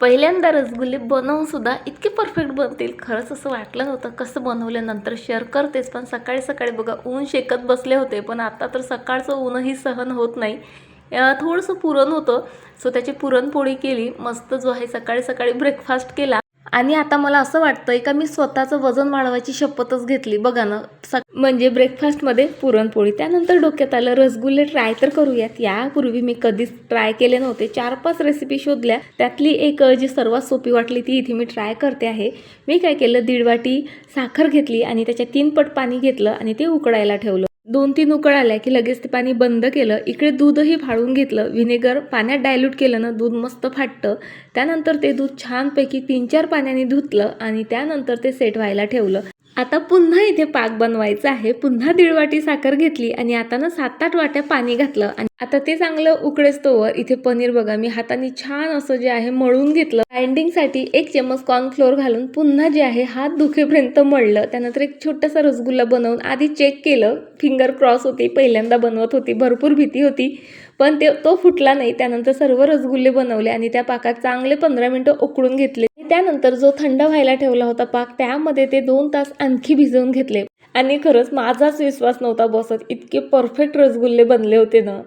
पहिल्यांदा रसगुल्ले बनवून सुद्धा इतके परफेक्ट बनतील खरंच असं वाटलं नव्हतं. कसं बनवलं नंतर शेअर करतेच. पण सकाळी सकाळी बघा ऊन शेकत बसले होते, पण आता तर सकाळचं ऊनही सहन होत नाही. थोडंसं पुरण होतं, सो त्याची पुरणपोळी केली मस्त, जो आहे सकाळी सकाळी ब्रेकफास्ट केला. आणि आता मला असं वाटतंय का मी स्वतःचं वजन वाढवायची शपथच घेतली. बघा ना, म्हणजे ब्रेकफास्टमध्ये पुरणपोळी, त्यानंतर डोक्यात आलं रसगुल्ले ट्राय तर करूयात. यापूर्वी मी कधीच ट्राय केले नव्हते. 4-5 रेसिपी शोधल्या, त्यातली एक जी सर्वात सोपी वाटली ती इथे मी ट्राय करते आहे. मी काय केलं, 1.5 वाटी साखर घेतली आणि त्याच्या 3 पट पाणी घेतलं आणि ते उकळायला ठेवलं. 2-3 उकळ आल्या की लगेच ते पाणी बंद केलं. इकडे दूधही फाळून घेतलं. व्हिनेगर पाण्यात डायल्यूट केलं ना दूध मस्त फाटतं. त्यानंतर ते दूध छानपैकी 3-4 पाण्याने धुतलं आणि त्यानंतर ते सेट व्हायला ठेवलं. आता पुन्हा इथे पाक बनवायचा आहे. पुन्हा 1.5 वाटी साखर घेतली आणि आता ना 7-8 वाट्या पाणी घातलं आणि आता ते चांगलं उकळेस्तोवर इथे पनीर बघा मी हाताने छान असं जे आहे मळून घेतलं. बाइंडिंगसाठी 1 चम्मच कॉर्नफ्लोअर घालून पुन्हा जे आहे हात दुखेपर्यंत मळलं. त्यानंतर एक छोटासा रसगुल्ला बनवून आधी चेक केलं. फिंगर क्रॉस होती, पहिल्यांदा बनवत होती, भरपूर भीती होती, पण तो फुटला नाही. त्यानंतर सर्व रसगुल्ले बनवले आणि त्या पाकात चांगले 15 मिनिटं उकळून घेतले. त्यानंतर जो थंड व्हायला ठेवला होता पाक, त्यामध्ये ते 2 तास आणखी भिजवून घेतले आणि खरंच माझाच विश्वास नव्हता बसत, इतके परफेक्ट रसगुल्ले बनले होते ना.